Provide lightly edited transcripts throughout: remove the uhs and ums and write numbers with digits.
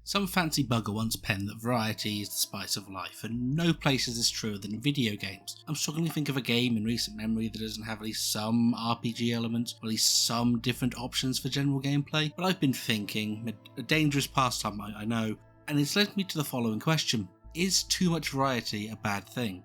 Some fancy bugger once penned that variety is the spice of life, and no place is this truer than in video games. I'm struggling to think of a game in recent memory that doesn't have at least some RPG elements, or at least some different options for general gameplay, but I've been thinking, a dangerous pastime I know, and it's led me to the following question: is too much variety a bad thing?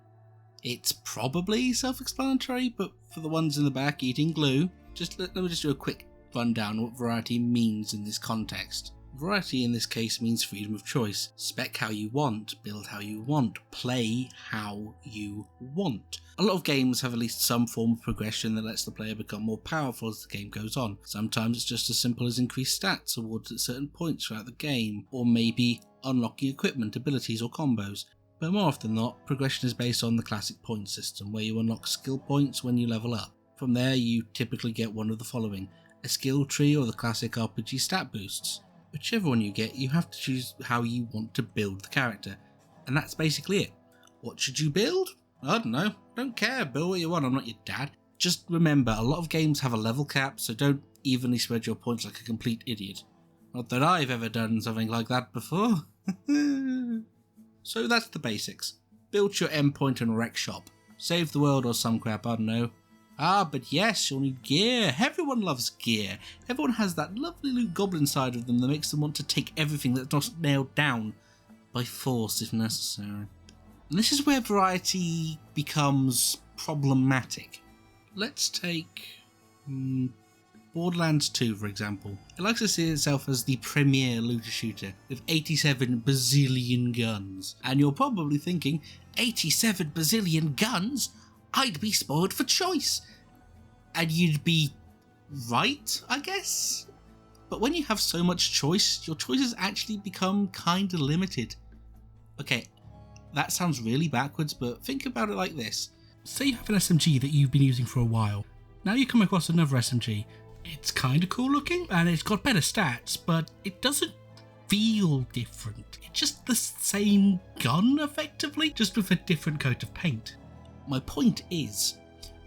It's probably self-explanatory, but for the ones in the back eating glue, let me just do a quick rundown of what variety means in this context. Variety in this case means freedom of choice. Spec how you want, build how you want, play how you want. A lot of games have at least some form of progression that lets the player become more powerful as the game goes on. Sometimes it's just as simple as increased stats awards at certain points throughout the game, or maybe unlocking equipment, abilities or combos. But more often than not, progression is based on the classic point system, where you unlock skill points when you level up. From there you typically get one of the following: a skill tree or the classic RPG stat boosts. Whichever one you get, you have to choose how you want to build the character, and that's basically it. What should you build? I don't know, don't care, build what you want, I'm not your dad. Just remember, a lot of games have a level cap, so don't evenly spread your points like a complete idiot. Not that I've ever done something like that before. So that's the basics. Build your endpoint and wreck shop. Save the world or some crap, I don't know. But yes, you'll need gear. Everyone loves gear. Everyone has that lovely loot goblin side of them that makes them want to take everything that's not nailed down by force if necessary. And this is where variety becomes problematic. Let's take Borderlands 2 for example. It likes to see itself as the premier looter shooter with 87 bazillion guns. And you're probably thinking, 87 bazillion guns? I'd be spoiled for choice. And you'd be right, I guess? But when you have so much choice, your choices actually become kinda limited. Okay, that sounds really backwards, but think about it like this. Say you have an SMG that you've been using for a while. Now you come across another SMG. It's kinda cool looking, and it's got better stats, but it doesn't feel different. It's just the same gun, effectively, just with a different coat of paint. My point is,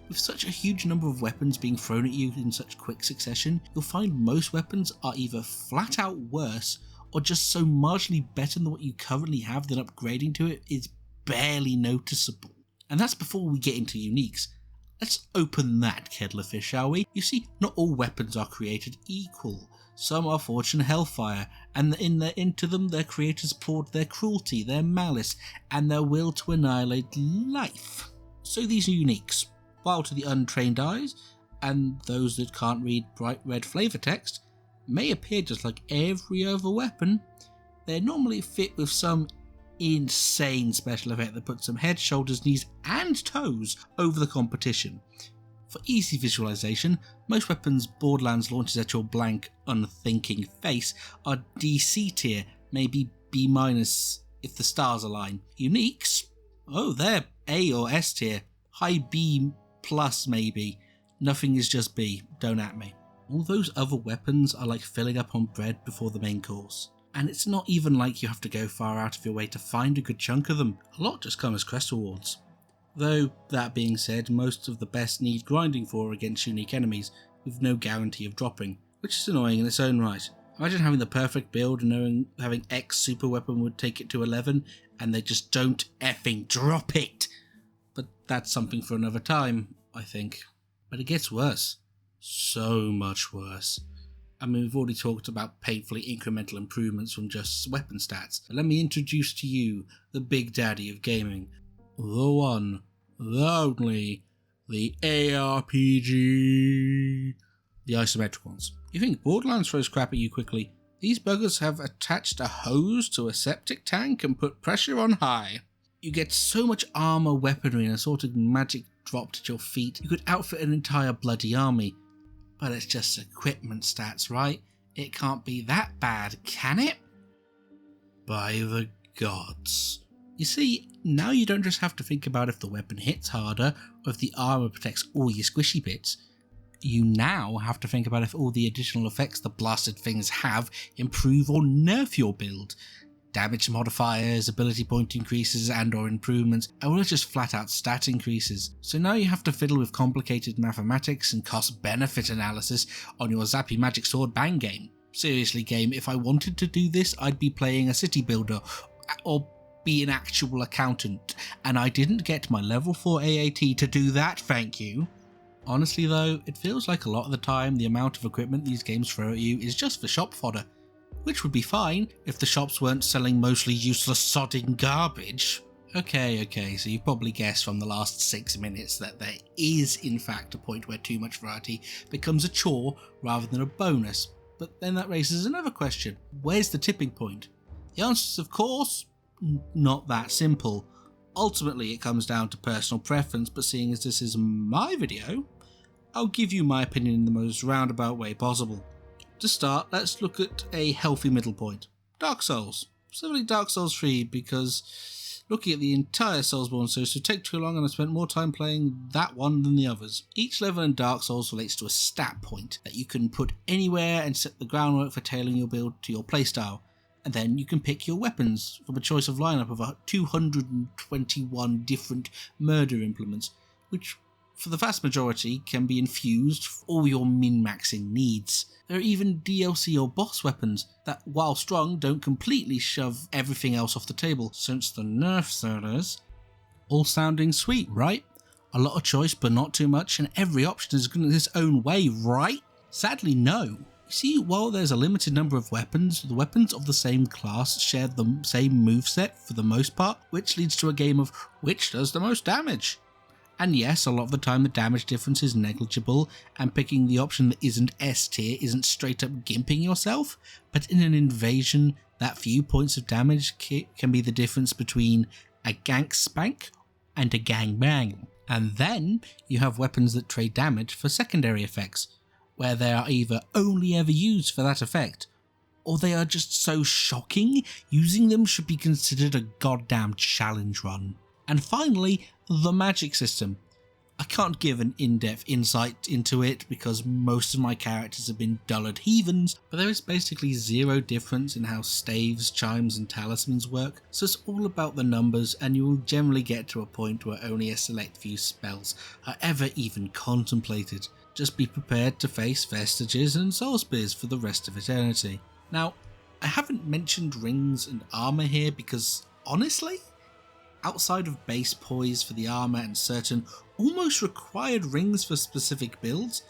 with such a huge number of weapons being thrown at you in such quick succession, you'll find most weapons are either flat out worse or just so marginally better than what you currently have that upgrading to it is barely noticeable. And that's before we get into uniques. Let's open that kettle of fish, shall we? You see, not all weapons are created equal. Some are forged in hellfire, and into them their creators poured their cruelty, their malice, and their will to annihilate life. So these are uniques, while to the untrained eyes, and those that can't read bright red flavour text, may appear just like every other weapon. They're normally fit with some insane special effect that puts some head, shoulders, knees and toes over the competition. For easy visualization, most weapons Borderlands launches at your blank, unthinking face are DC tier, maybe B- if the stars align. Uniques? Oh, they're A or S tier, high B+ maybe. Nothing is just B, don't at me. All those other weapons are like filling up on bread before the main course. And it's not even like you have to go far out of your way to find a good chunk of them. A lot just come as quest rewards. Though, that being said, most of the best need grinding for against unique enemies, with no guarantee of dropping, which is annoying in its own right. Imagine having the perfect build and knowing having X super weapon would take it to 11, and they just don't effing drop it! But that's something for another time, I think. But it gets worse. So much worse. I mean, we've already talked about painfully incremental improvements from just weapon stats, but let me introduce to you the big daddy of gaming. The one, the only, the ARPG. The isometric ones. You think Borderlands throws crap at you quickly? These buggers have attached a hose to a septic tank and put pressure on high. You get so much armor, weaponry and assorted magic dropped at your feet, you could outfit an entire bloody army. But it's just equipment stats, right? It can't be that bad, can it? By the gods. You see, now you don't just have to think about if the weapon hits harder or if the armor protects all your squishy bits. You now have to think about if all the additional effects the blasted things have improve or nerf your build. Damage modifiers, ability point increases and or improvements, or just flat out stat increases. So now you have to fiddle with complicated mathematics and cost benefit analysis on your zappy magic sword bang game. Seriously game, if I wanted to do this, I'd be playing a city builder or be an actual accountant, and I didn't get my level 4 AAT to do that, thank you. Honestly though, it feels like a lot of the time the amount of equipment these games throw at you is just for shop fodder, which would be fine if the shops weren't selling mostly useless sodding garbage. Okay, so you've probably guessed from the last 6 minutes that there is in fact a point where too much variety becomes a chore rather than a bonus, but then that raises another question. Where's the tipping point? The answer is of course not that simple. Ultimately it comes down to personal preference, but seeing as this is my video, I'll give you my opinion in the most roundabout way possible. To start, let's look at a healthy middle point. Dark Souls. Specifically Dark Souls 3, because looking at the entire Soulsborne series would take too long and I spent more time playing that one than the others. Each level in Dark Souls relates to a stat point that you can put anywhere and set the groundwork for tailoring your build to your playstyle. And then you can pick your weapons from a choice of lineup of 221 different murder implements, which for the vast majority can be infused for all your min-maxing needs. There are even DLC or boss weapons that, while strong, don't completely shove everything else off the table, since the nerf sellers. All sounding sweet, right? A lot of choice but not too much, and every option is good in its own way, right? Sadly no. See, while there's a limited number of weapons, the weapons of the same class share the same moveset for the most part, which leads to a game of which does the most damage. And yes, a lot of the time the damage difference is negligible, and picking the option that isn't S tier isn't straight up gimping yourself, but in an invasion, that few points of damage can be the difference between a gank spank and a gang bang. And then you have weapons that trade damage for secondary effects, where they are either only ever used for that effect, or they are just so shocking, using them should be considered a goddamn challenge run. And finally, the magic system. I can't give an in-depth insight into it because most of my characters have been dullard heathens, but there is basically zero difference in how staves, chimes and talismans work, so it's all about the numbers, and you will generally get to a point where only a select few spells are ever even contemplated. Just be prepared to face vestiges and soul spears for the rest of eternity. Now, I haven't mentioned rings and armour here because, honestly, outside of base poise for the armour and certain almost required rings for specific builds,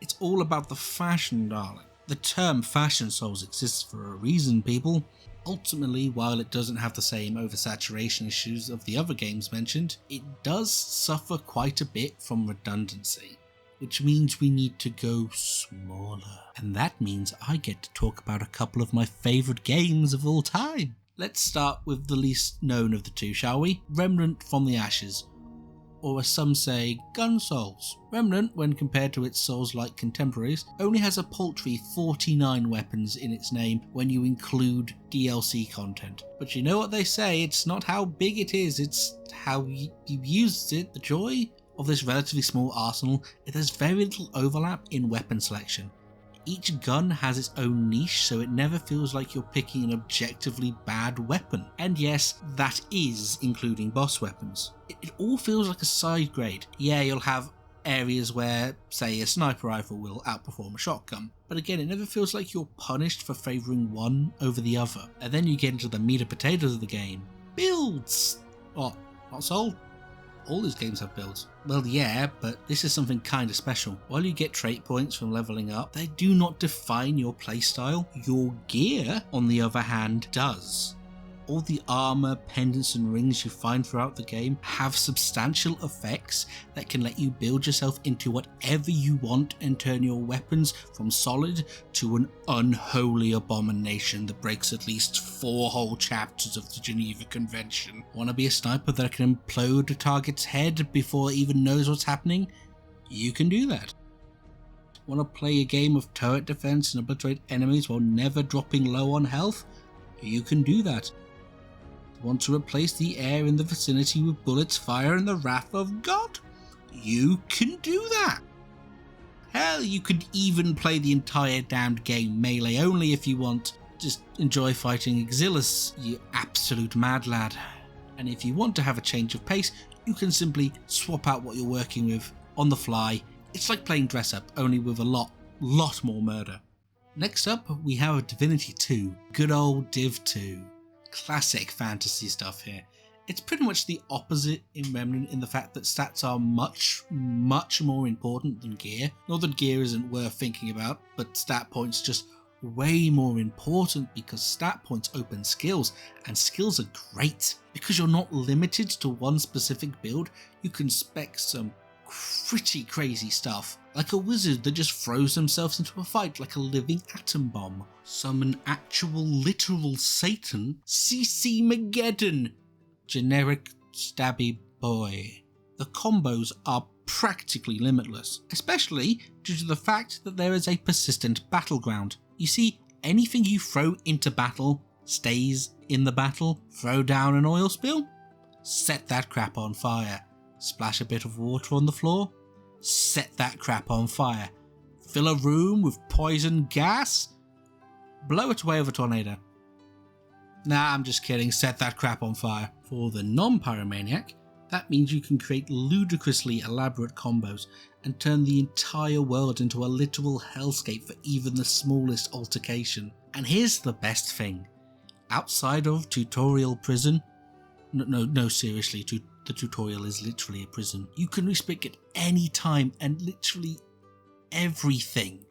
it's all about the fashion, darling. The term fashion souls exists for a reason, people. Ultimately, while it doesn't have the same oversaturation issues of the other games mentioned, it does suffer quite a bit from redundancy, which means we need to go smaller. And that means I get to talk about a couple of my favourite games of all time. Let's start with the least known of the two, shall we? Remnant from the Ashes, or as some say, Gun Souls. Remnant, when compared to its Souls-like contemporaries, only has a paltry 49 weapons in its name when you include DLC content. But you know what they say, it's not how big it is, it's how you use it. The joy of this relatively small arsenal is there's very little overlap in weapon selection. Each gun has its own niche, so it never feels like you're picking an objectively bad weapon. And yes, that is including boss weapons. It all feels like a side grade. Yeah, you'll have areas where, say, a sniper rifle will outperform a shotgun, but again, it never feels like you're punished for favouring one over the other. And then you get into the meat and potatoes of the game. Builds! What? Not sold? All these games have builds. Well, yeah, but this is something kinda special. While you get trait points from leveling up, they do not define your playstyle. Your gear, on the other hand, does. All the armor, pendants and rings you find throughout the game have substantial effects that can let you build yourself into whatever you want and turn your weapons from solid to an unholy abomination that breaks at least 4 whole chapters of the Geneva Convention. Want to be a sniper that can implode a target's head before it even knows what's happening? You can do that. Want to play a game of turret defense and obliterate enemies while never dropping low on health? You can do that. Want to replace the air in the vicinity with bullets fire in the wrath of God? You can do that. Hell, you could even play the entire damned game melee only if you want. Just enjoy fighting Exilus, you absolute mad lad. And if you want to have a change of pace, you can simply swap out what you're working with on the fly. It's like playing dress up, only with a lot more murder. Next up, we have Divinity 2, good old Div 2. Classic fantasy stuff here. It's pretty much the opposite in Remnant in the fact that stats are much more important than gear. Not that gear isn't worth thinking about, but stat points just way more important because stat points open skills, and skills are great. Because you're not limited to one specific build, you can spec some pretty crazy stuff, like a wizard that just throws themselves into a fight like a living atom bomb. Summon actual literal Satan, CC Mageddon, generic stabby boy. The combos are practically limitless, especially due to the fact that there is a persistent battleground. You see, anything you throw into battle stays in the battle. Throw down an oil spill? Set that crap on fire. Splash a bit of water on the floor? Set that crap on fire. Fill a room with poison gas? Blow it away with a tornado. Nah, I'm just kidding, set that crap on fire. For the non-pyromaniac, that means you can create ludicrously elaborate combos and turn the entire world into a literal hellscape for even the smallest altercation. And here's the best thing. Outside of tutorial prison, no, seriously, the tutorial is literally a prison. You can respec at any time and literally everything.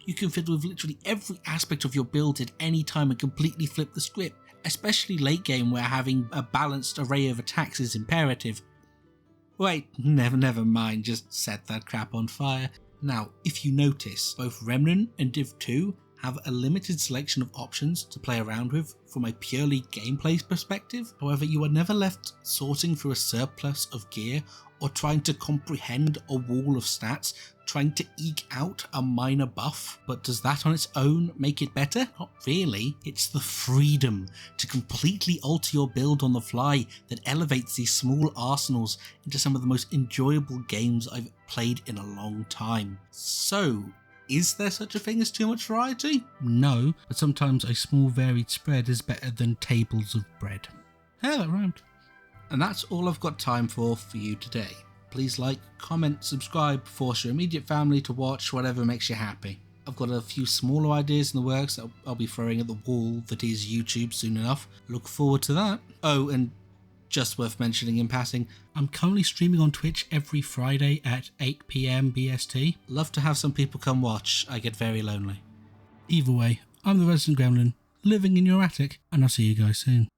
You can fiddle with literally every aspect of your build at any time and completely flip the script, especially late game where having a balanced array of attacks is imperative. Wait, never mind, just set that crap on fire. Now, if you notice, both Remnant and Div 2 have a limited selection of options to play around with from a purely gameplay perspective. However, you are never left sorting through a surplus of gear or trying to comprehend a wall of stats, trying to eke out a minor buff. But does that on its own make it better? Not really. It's the freedom to completely alter your build on the fly that elevates these small arsenals into some of the most enjoyable games I've played in a long time. So, is there such a thing as too much variety? No, but sometimes a small varied spread is better than tables of bread. Hey, that rhymed. And that's all I've got time for you today. Please like, comment, subscribe, force your immediate family to watch whatever makes you happy. I've got a few smaller ideas in the works that I'll be throwing at the wall that is YouTube soon enough. Look forward to that. Oh, and just worth mentioning in passing, I'm currently streaming on Twitch every Friday at 8 PM BST. Love to have some people come watch. I get very lonely. Either way, I'm the Resident Gremlin, living in your attic, and I'll see you guys soon.